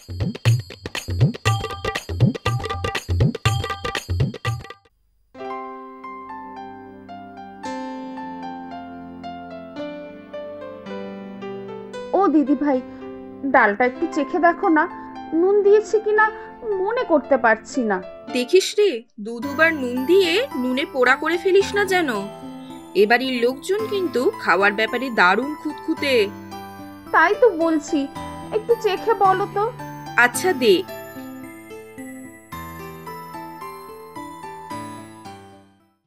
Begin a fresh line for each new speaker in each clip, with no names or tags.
ও দিদি ভাই, ডালটা একটু চেখে দেখো না, নুন দিয়েছি কিনা মনে করতে পারছি না।
দেখিস রে, দুবার নুন দিয়ে নুনে পোড়া করে ফেলিস না যেন। এবাড়ির লোকজন কিন্তু খাওয়ার ব্যাপারে দারুণ খুঁতখুঁতে।
তাই তো বলছি, একটু চেখে বলো তো।
আচ্ছা দে।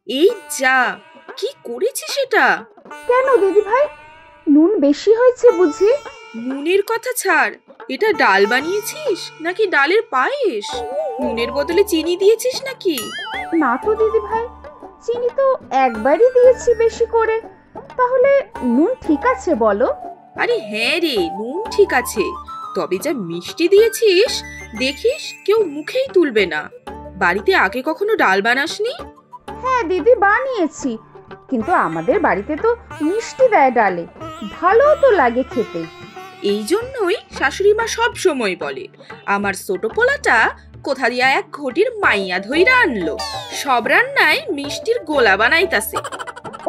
এই যা, কি করেছিস সেটা?
কেন দিদি ভাই, নুন বেশি হয়েছে বুঝি?
নুনের কথা ছাড়, এটা ডাল বানিয়েছিস নাকি ডালের পায়েস? নুনের বদলে চিনি দিয়েছিস নাকি?
না তো দিদি ভাই, চিনি তো একবারই দিয়েছি বেশি করে। তাহলে নুন ঠিক আছে বলো?
আরে হ্যাঁ রে, নুন ঠিক আছে, তবে যা মিষ্টি দিয়েছিস দেখিস কেউ মুখেই তুলবে না। বাড়িতে আগে কখনো ডাল বানাসনি?
হ্যাঁ দিদি, বানিয়েছি, কিন্তু আমাদের বাড়িতে তো মিষ্টি দেয় ডালে, ভালো তো লাগে খেতে।
এই জন্যই শাশুড়ি মা সব সময় বলে আমার ছোট পোলাটা কোথা দিয়া এক ঘটির মাইয়া ধইরা আনলো, সব রান্নায় মিষ্টির গোলা বানাইতাছে।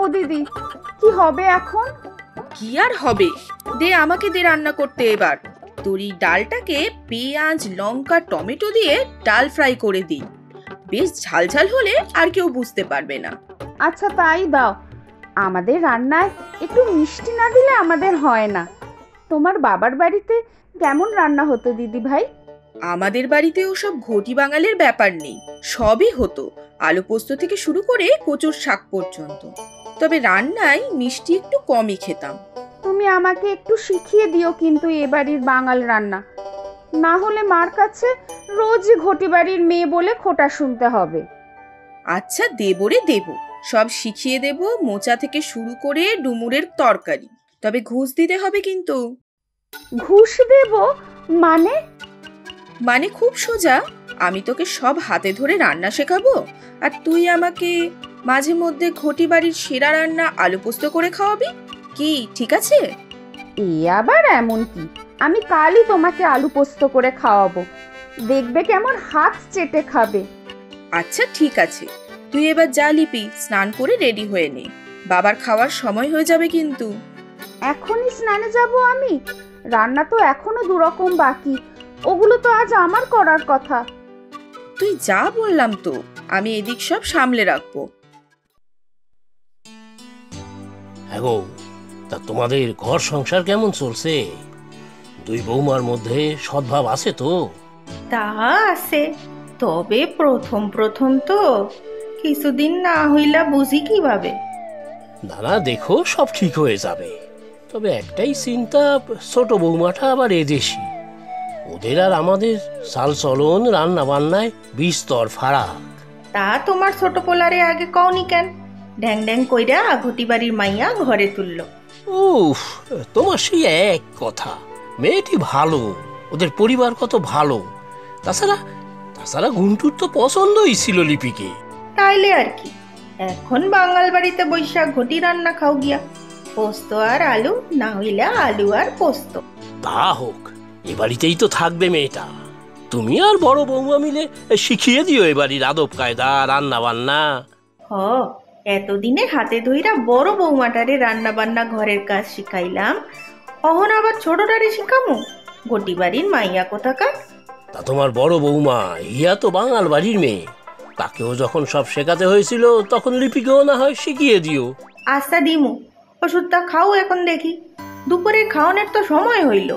ও দিদি, কি হবে এখন?
কি আর হবে, দে আমাকে দে রান্না করতে এবার। তোর এই ডালটাকে পেঁয়াজ লঙ্কা টমেটো দিয়ে ডাল ফ্রাই করে দিই, বেশ ঝাল ঝাল হলে আর কেউ বুঝতে পারবে না।
আচ্ছা তাই দাও, আমাদের রান্নায় একটু মিষ্টি না দিলে আমাদের হয় না। তোমার বাবার বাড়িতে কেমন রান্না হতো দিদি ভাই?
আমাদের বাড়িতে ওসব ঘটি বাঙালির ব্যাপার নেই, সবই হতো, আলু পোস্ত থেকে শুরু করে কচুর শাক পর্যন্ত। তবে রান্নায় মিষ্টি একটু কমই খেতাম।
তুমি আমাকে একটু শিখিয়ে দিও কিন্তু এ বাড়ির বাঙাল রান্না, না হলে মার কাছে রোজই ঘটি বাড়ির মেয়ে বলে খোঁটা শুনতে হবে।
আচ্ছা দেব রে দেব, সব শিখিয়ে দেব, মোচা থেকে শুরু করে ডুমুরের তরকারি। তবে ঘুষ দিতে হবে কিন্তু।
ঘুষ দেব মানে?
মানে খুব সোজা, আমি তোকে সব হাতে ধরে রান্না শেখাবো, আর তুই আমাকে মাঝে মধ্যে ঘটি বাড়ির সেরা রান্না আলু পোস্ত করে খাওয়াবি। কি ঠিক আছে?
এ আবার এমন কি, আমি কালই তোমাকে আলু পোস্ত করে খাওয়াবো, দেখবে কেমন হাত চেটে খাবে।
আচ্ছা ঠিক আছে, তুই এবার যা লিপি, স্নান করে রেডি হয়ে নে, বাবার খাওয়ার সময় হয়ে যাবে কিন্তু।
এখনই স্নানে যাব আমি? রান্না তো এখনো দুরকম বাকি, ওগুলো তো আজ আমার করার কথা।
তুই যা বললাম তো, আমি এদিক সব সামলে রাখবো।
হ্যাঁ গো, তা তোমাদের ঘর সংসার কেমন চলছে? দুই বৌমার মধ্যে সদ্ভাব আছে তো?
তা আছে, তবে প্রথম প্রথম তো কিছুদিন না হইলা বুঝি কিভাবে।
না দেখো, সব ঠিক হয়ে যাবে। তবে একটাই চিন্তা, ছোট বৌমাটা আবার এদেশি, ওদের আর আমাদের চাল চলন রান্না বান্নায় বিস্তর ফারাক।
তা তোমার ছোট পোলারে আগে কওনি কেন? ড্যাং ড্যাং কইরা ঘটি বাড়ির মাইয়া ঘরে তুললো।
উফ, তোমার সেই এক কথা, মেয়েটি ভালো, ওদের পরিবার কত ভালো। তাছাড়া তাছাড়া গুন্টুর তো পছন্দই ছিল লিপিকে।
তাইলে আর কি, এখন বাঙাল বাড়িতে বৈশাখ ঘটি রান্না খাও গিয়া, পোস্ত আর আলু, না হইলে আলু আর পোস্ত।
তা হোক, এ বাড়িতেই তো থাকবে মেয়েটা, তুমি আর বড় বৌমা মিলে শিখিয়ে দিও এ বাড়ির আদব কায়দা রান্না বান্না।
হ, এতদিনে হাতে ধইরা বড় বৌমাটারে রান্না বান্না ঘরের কাজ শিখাইলাম, অহন আবার ছোটটারে শিখামু? ঘটি বাড়ির মাইয়া কোথাকার।
তা তোমার বড় বৌমা ইয়া তো বাঙাল বাড়ির মেয়ে, তাকেও যখন সব শেখাতে হয়েছিল তখন লিপিকেও না হয় শিখিয়ে দিও।
আচ্ছা দিমু, ওষুধটা খাও এখন দেখি, দুপুরে খাওয়ানোর তো সময় হইল।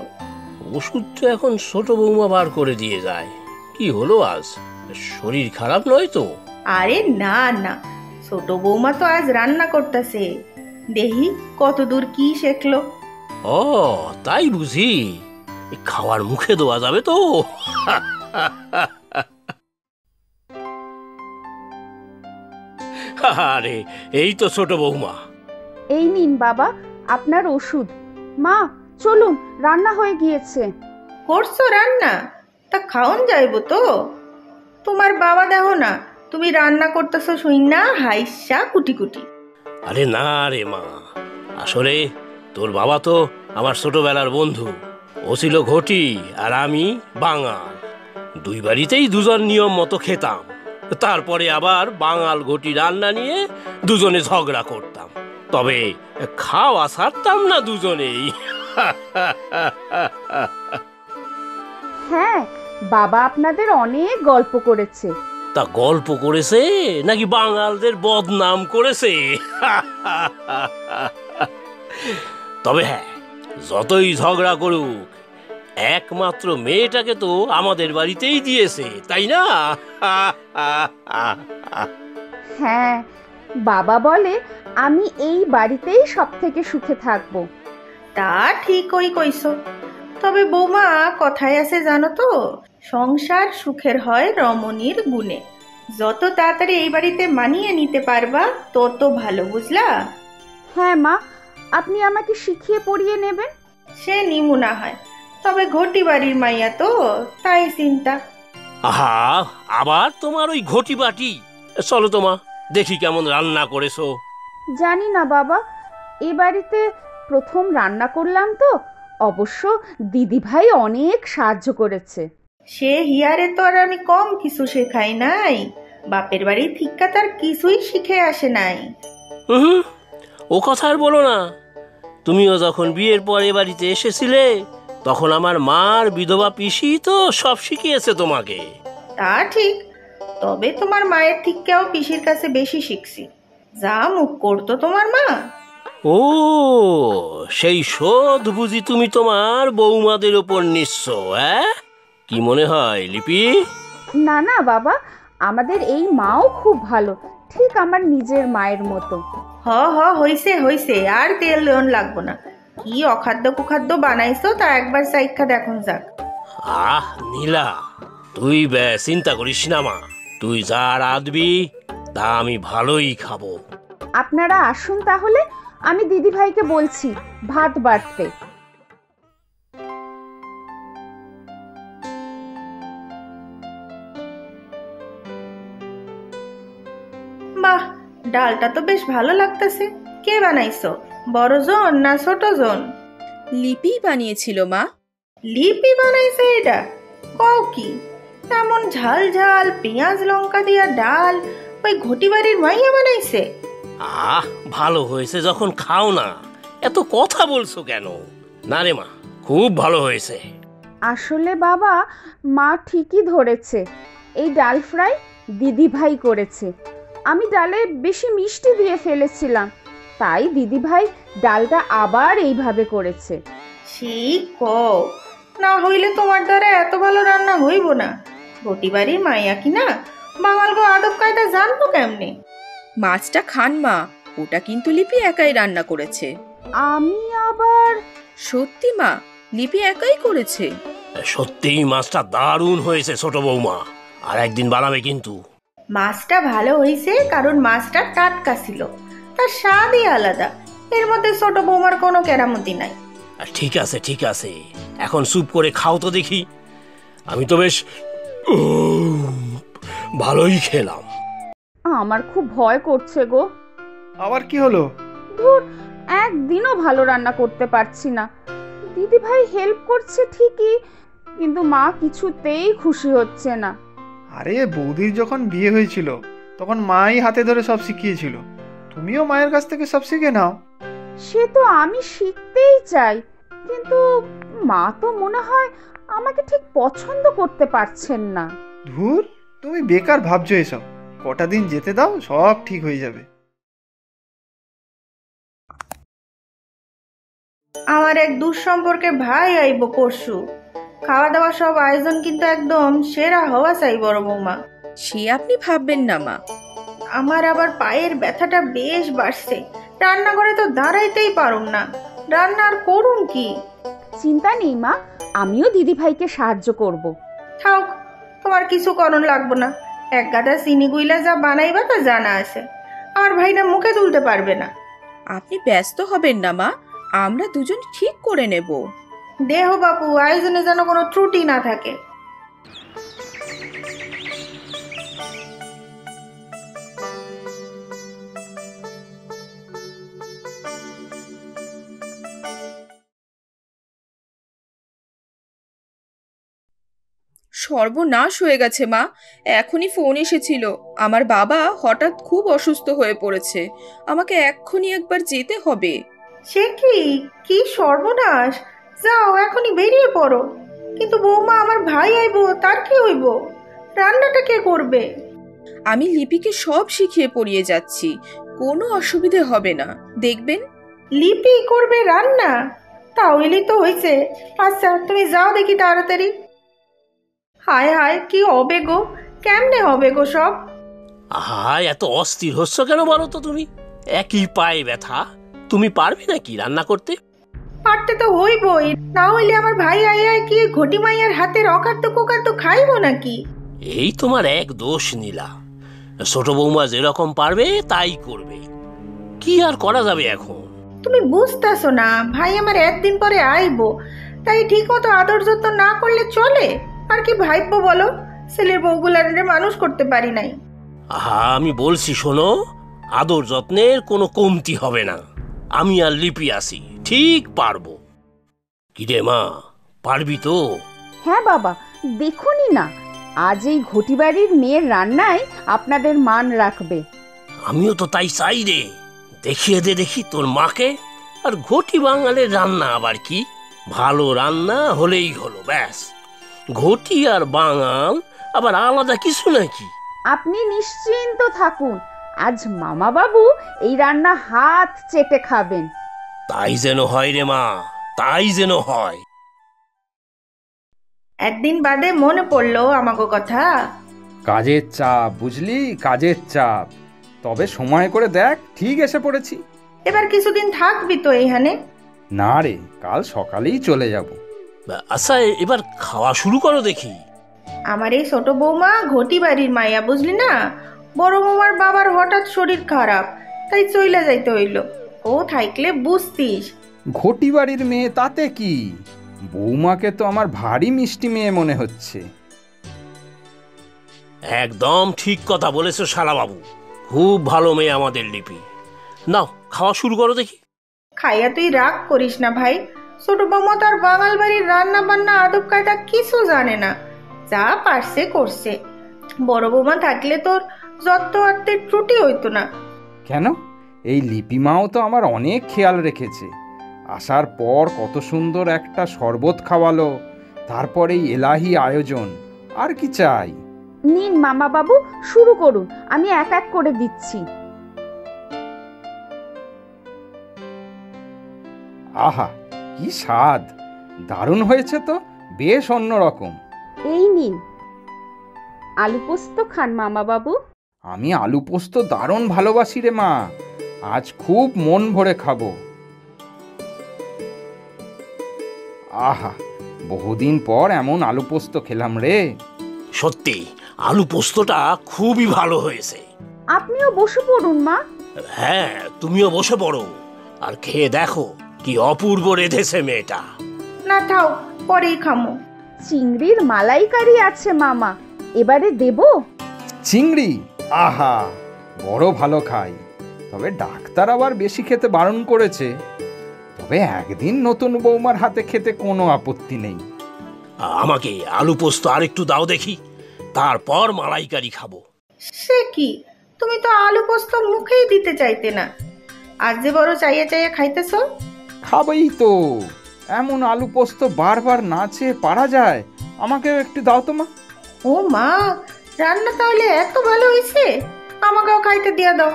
ওষুধ তো এখন ছোট বৌমা বার করে দিয়ে যায়। কি হলো আজ, শরীর খারাপ নয় তো?
আরে না না, ছোট বৌমা তো আজ রান্না করতেছে, দেখি কত দূর কি শেখলো।
ও তাই বুঝি, খাওয়ার মুখে দেওয়া যাবে তো? আরে এই তো ছোট বৌমা।
এই নিন বাবা আপনার ওষুধ। মা চলুন, রান্না হয়ে গিয়েছে।
করছো রান্না? তা খাওন যাইব তো? তোমার বাবা দেখো না, তুমি রান্না করতেছো শুই না হাইসা কুটি কুটি।
আরে না রে মা, আসলে তোর বাবা তো আমার ছোটবেলার বন্ধু, ও ছিল ঘটি আর আমি বাঙাল। দুই বাড়িতেই দুজন নিয়ম মতো খেতাম। তারপরে আবার বাঙাল ঘটি রান্না নিয়ে দুজনে ঝগড়া করতাম, তবে খাওয়া ছাড়তাম না দুজনেই।
হ্যাঁ, বাবা আপনাদের অনেক গল্প করেছে।
তা গল্প করেছে নাকি বাঙালদের বদনাম করেছে? তবে হ্যাঁ, যতই ঝগড়া করুক, একমাত্র মেয়েটাকে তো আমাদের বাড়িতেই দিয়েছে, তাই না?
হ্যাঁ, বাবা বলে আমি এই বাড়িতেই সব থেকে সুখে থাকবো।
তা ঠিকই কইছো। তবে বৌমা, কথায় আছে জানো তো, সংসার সুখের হয় রমণীর গুণে। যত তাড়াতাড়ি এই বাড়িতে মানিয়ে নিতে পারবা তত ভালো, বুঝলা?
হ্যাঁ মা, আপনি আমাকে শিখিয়ে পড়িয়ে নেবেন।
সে নিমু না হয়, তবে ঘটি বাড়ির মাইয়া তো, তাই চিন্তা।
আহা, আবার তোমার ওই ঘটি বাটি? চলো তোমা, দেখি কেমন রান্না করেছো।
জানি না বাবা, এ বাড়িতে প্রথম রান্না করলাম তো, অবশ্য দিদিভাই অনেক সাহায্য করেছে।
সে হিয়ারে তো আর আমি কম কিছু শেখাই নাই। বাপের বাড়ি থিক্কা তার কিছুই শিখে আসে নাই।
হুম, ও কথা আর বলো না। তুমিও যখন বিয়ের পরে বাড়িতে এসেছিলে, তখন আমার মার বিধবা পিসি তো সব শিখিয়েছে তোমাকে।
তা ঠিক, তবে তোমার মায়ের থিক্কাও পিসির কাছে বেশি শিখছি। যা মুখ করতো তোমার মা।
ও, সেই শোধ বুঝি তুমি তোমার বৌমাদের ওপর নিচ্ছ? কি মনে হয় লিপি?
না না বাবা, আমাদের এই মাও খুব ভালো, ঠিক আমার নিজের মায়ের মতো।
হইছে হইছে, আর তেল দেওয়ান লাগবো না। কি অখাদ্য কুখাদ্য বানাইছো তা একবার চাইখা দেখুন যাক।
আহ নীলা, তুই চিন্তা করিস না মা। তুই যা রাঁধবি তা আমি ভালোই খাবো।
আপনারা আসুন তাহলে, আমি দিদিভাইকে বলছি ভাত বাড়তে।
বাহ, ডালটা তো বেশ ভালো লাগতেছে। কে বানাইছো, বড় জন না ছোট জন?
লিপি বানিয়েছিল মা।
লিপি বানাইছে এটা? কও কি, এমন ঝাল ঝাল পেঁয়াজ লঙ্কা দিয়া ডাল ওই ঘটি বাড়ির মাইয়া বানাইছে?
আহ, ভালো হয়েছে যখন খাও না, এত কথা বলছো কেন? না রে মা, খুব ভালো হয়েছে।
আসলে বাবা, মা ঠিকই ধরেছে, এই ডাল ফ্রাই দিদিভাই করেছে। আমি ডালে বেশি মিষ্টি দিয়ে ফেলেছিলাম, তাই দিদিভাই ডালটা আবার এইভাবে করেছে।
সেই কও, না হইলে তোমার দ্বারা এত ভালো রান্না হইব না। ঘটি বাড়ির মাইয়া কি না, বাঙাল গো আদব কায়দা জানবো কেমনে?
মাছটা খান মা, ওটা কিন্তু লিপি একাই রান্না করেছে।
আমি আবার
সত্যি মা, লিপি একাই করেছে।
সত্যিই মাছটা দারুণ হয়েছে ছোট বৌমা, আর একদিন বানাবে কিন্তু।
মাছটা ভালো হইছে কারণ মাছটা টাটকা ছিল, তার স্বাদই আলাদা। এর মধ্যে ছোট বৌমার কোনো কেরামতি নাই।
ঠিক আছে ঠিক আছে, এখন চুপ করে খাও তো দেখি। আমি তো বেশ ভালোই খেলাম।
আমার খুব ভয় করছে গো।
আবার কি হলো?
ধুর, একদিনও ভালো রান্না করতে পারছি না। দিদিভাই হেল্প করছে ঠিকই, কিন্তু মা কিছুতেই খুশি হচ্ছে না।
আরে বৌদির যখন বিয়ে হয়েছিল তখন মাই হাতে ধরে সব শিখিয়েছিল, তুমিও মায়ের কাছ থেকে সব শিখে নাও।
সে তো আমি শিখতেই চাই, কিন্তু মা তো মনে হয় আমাকে ঠিক পছন্দ করতে পারছেন না।
ধুর, তুমি বেকার ভাবছো এসব। কটা দিন যেতে দাও, সব ঠিক হয়ে যাবে।
আমার এক দূর সম্পর্কে ভাই আইব পরশু। খাওয়া দাওয়া সব আয়োজন কিন্তু একদম সেরা হওয়া চাই বড় বৌমা।
সে আপনি ভাববেন না মা।
আমার আবার পায়ের ব্যথাটা বেশ বাড়ছে, রান্নাঘরে তো দাঁড়াইতেই পারুম না। রান্না আর করুন কি?
চিন্তা নেই মা, আমিও দিদিভাইকে সাহায্য করব।
থাক, তোমার কিছু করণ লাগবো না। এক গাদা চিনি গুইলা যা বানাইবা তা জানা আছে। আমার ভাইটা মুখে তুলতে পারবে না।
আপনি ব্যস্ত হবেন না মা, আমরা দুজন ঠিক করে নেব।
দেহ বাপু, আয়োজনে যেন কোনো ত্রুটি না থাকে।
সর্বনাশ হয়ে গেছে মা। এখনই ফোন এসেছিল, আমার বাবা হঠাৎ খুব অসুস্থ হয়ে পড়েছে, আমাকে এক্ষুনি একবার যেতে হবে।
সে কি, কি সর্বনাশ! যাও এখনই বেরিয়ে পড়ো। কিন্তু বৌমা, আমার ভাই আইব, তার কি হইব? রান্নাটা কে করবে?
আমি লিপিকে সব শিখিয়ে পড়িয়ে যাচ্ছি, কোনো অসুবিধে হবে না, দেখবেন।
লিপি করবে রান্না? তাহলেই তো হয়েছে। আচ্ছা তুমি যাও দেখি তাড়াতাড়ি। হায় হায়, কি হবে গো, কেমনে হবে গো সব?
আহা, এত অস্থির হচ্ছ কেন বলো তো তুমি? একই পায়ে ব্যথা, তুমি পারবে নাকি রান্না করতে?
পারতে তো হইবই, না হইলে আমার ভাই আইয়ায় কি ঘটি মাইয়ার হাতের অকার্ত কুকার্ত খাইব নাকি?
এই তোমার এক দোষ নীলা, ছোট বৌমা যেরকম পারবে তাই করবে, কি আর করা যাবে এখন?
তুমি বুঝতেছো না, ভাই আমার একদিন পরে আইবো, তাই ঠিক মতো আদর যত্ন না করলে চলে? আর কি ভাইবো বলো, ছেলের বউগুলার মানুষ করতে পারি নাই।
আহা, আমি বলছি শোনো, আদর যত্নের কোনো কমতি হবে না, আমি আর লিপি আছি, ঠিক পারবো। কিরে মা, পারবি তো?
হ্যাঁ বাবা, দেখুনই না, আজ এই ঘটি বাড়ির মেয়ের রান্নায় আপনাদের মান রাখবে।
আমিও তো তাই চাই রে, দেখিয়ে দে দেখি তোর মাকে। আর ঘটি বাঙালের রান্না আবার কি, ভালো রান্না হলেই হলো, ব্যাস। ঘটি আর বাঙাল আবার আলাদা কিছু নাকি?
আপনি নিশ্চিন্ত থাকুন, আজ মামা বাবু এই রান্না হাত চেটে খাবেন।
তাই যেন হয় রে মা, তাই যেন হয়।
একদিন বাদে মনে পড়লো আমাগো কথা।
কাজের চাপ বুঝলি, কাজের চাপ। তবে সময় করে দেখ, ঠিক এসে পড়েছি।
এবার কিছুদিন থাকবি তো এইখানে?
না রে, কাল সকালেই চলে যাব।
আচ্ছা, এবার খাওয়া শুরু করো দেখি।
আমার এই ছোট বৌমা ঘটি বাড়ির মাইয়া, বুঝলি না? বড় বৌমার বাবার হঠাৎ শরীর খারাপ, তাই চইলা যাইতে হইল। ও থাকলে বুঝতিস।
ঘটি বাড়ির মেয়ে তাতে কি, বৌমাকে তো আমার ভারী মিষ্টি মেয়ে মনে হচ্ছে।
একদম ঠিক কথা বলেছো শালাবাবু, খুব ভালো মেয়ে আমাদের লিপি। নাও খাওয়া শুরু করো দেখি।
খাইয়া তুই রাগ করিস না ভাই, ছোট বৌমা তার বাঙাল বাড়ির রান্না বান্না আদব কায়দা কিছু জানে না, যা পারছে করছে। বড় বৌমা থাকলে তোর যত আত্মের ত্রুটি হইতো না।
কেন, এই লিপিমাও তো আমার অনেক খেয়াল রেখেছে। আসার পর কত সুন্দর একটা শরবত খাওয়ালো, তারপরে এই এলাহি আয়োজন, আর কি চাই?
নিন মামা বাবু, শুরু করুন, আমি এক এক করে দিচ্ছি।
আহা, কি স্বাদ, দারুণ হয়েছে তো, বেশ অন্যরকম।
এই নিন, আলু পোস্ত খান মামা বাবু।
আমি আলু পোস্ত দারুণ ভালোবাসি রে মা, আজ খুব মন ভরে খাবো। আহা, বহুদিন পর এমন আলু পোস্ত খেলাম রে।
সত্যি আলু পোস্তটা খুবই ভালো হয়েছে।
আপনিও বসে পড়ুন মা।
হ্যাঁ, তুমিও বসে পড়ো আর খেয়ে দেখো কি অপূর্ব রেঁধেছে মেয়েটা।
না থাও, পরেই খামো।
চিংড়ির মালাইকারি আছে মামা, এবারে দেব?
চিংড়ি? আহা, বড় ভালো খাই, তবে ডাক্তার আবার বেশি খেতে বারণ করেছে। তবে একদিন নতুন বৌমার হাতে খেতে কোনো আপত্তি নেই।
আমাকে আলু পোস্ত আরেকটু দাও দেখি, তারপর মালাইকারি খাবো।
সে কি, তুমি তো আলু পোস্ত মুখেই দিতে চাইতে না, আজ যে বড় চাইয়া চাইয়া খাইতেছ।
খাবেই তো, এমন আলু পোস্ত বারবার না চেয়ে পারা যায়? আমাকেও একটু দাও তো মা।
ও মা, রান্না তাহলে এত ভালো হয়েছে, আমাকেও খাইতে দিয়া দাও,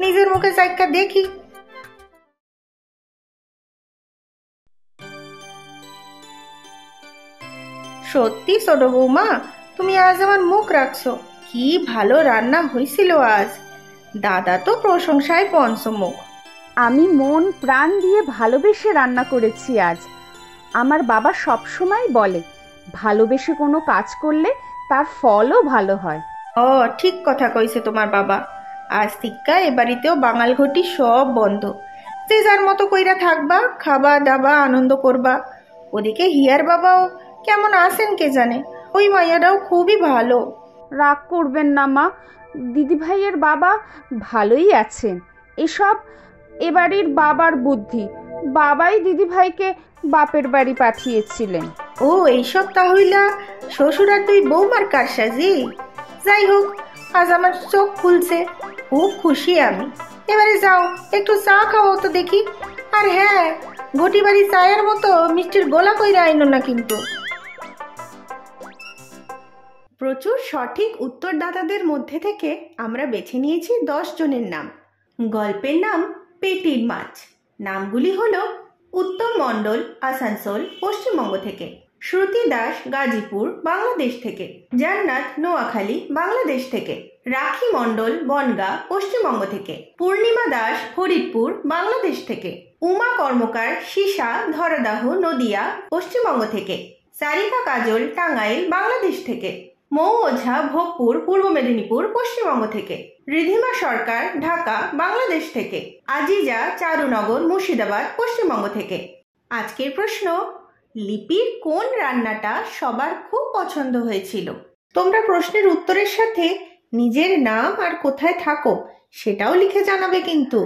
নিজের মুখে চাইকা দেখি। সত্যি ছোট বৌমা, তুমি আজ আমার মুখ রাখছো, কি ভালো রান্না হয়েছিল আজ। দাদা তো প্রশংসায় পঞ্চমুখ।
আমি মন প্রাণ দিয়ে ভালোবেসে রান্না করেছি আজ। আমার বাবা সবসময় বলে, ভালোবেসে কোনো কাজ করলে তার ফলও ভালো হয়।
ও, ঠিক কথা কইছে তোমার বাবা। আজ থিক্কা এ বাড়িতেও বাঙাল ঘটি সব বন্ধ, যে যার মতো কইরা থাকবা, খাবা দাবা, আনন্দ করবা। ওদিকে হিয়ার বাবাও কেমন আছেন কে জানে, ওই মাইয়াটাও খুবই ভালো।
রাগ করবেন না মা, দিদি ভাইয়ের বাবা ভালোই আছেন। এসব এবাড়ির বাবার বুদ্ধি, বাবাই দিদি ভাইকে বাপের বাড়ি পাঠিয়েছিলেন।
ও এইসব তাহলে শ্বশুর আর তুই বৌমার কারসাজি। যাই হোক, আজ আমার চোখ খুলছে, খুব খুশি আমি। এবারে যাও, একটু চা খাওয়াও তো দেখি। আর হ্যাঁ, ঘটি বাড়ি চায়ের মতো মিষ্টির গোলা কইরা আইনো না কিন্তু। প্রচুর সঠিক উত্তরদাতাদের মধ্যে থেকে আমরা বেছে নিয়েছি 10 জনের নাম। গল্পের নাম পেটির মাছ। নামগুলি হলো উত্তম মণ্ডল, আসানসোল, পশ্চিমবঙ্গ থেকে; শ্রুতি দাস, গাজীপুর, বাংলাদেশ থেকে; জান্নাত, নোয়াখালী, বাংলাদেশ থেকে; রাখি মণ্ডল, বনগাঁ, পশ্চিমবঙ্গ থেকে; পূর্ণিমা দাস, ফরিদপুর, বাংলাদেশ থেকে; উমা কর্মকার, সীসা, ধরাদাহ, নদিয়া, পশ্চিমবঙ্গ থেকে; সারিকা কাজল, টাঙ্গাইল, বাংলাদেশ থেকে; মৌ ওঝা, ভোগপুর, পূর্ব মেদিনীপুর, পশ্চিমবঙ্গ থেকে; রিধিমা সরকার, ঢাকা, বাংলাদেশ থেকে; আজিজা, চারুনগর, মুর্শিদাবাদ, পশ্চিমবঙ্গ থেকে। আজকের প্রশ্ন, লিপির কোন রান্নাটা সবার খুব পছন্দ হয়েছিল? তোমরা প্রশ্নের উত্তরের সাথে নিজের নাম আর কোথায় থাকো সেটাও লিখে জানাবে কিন্তু।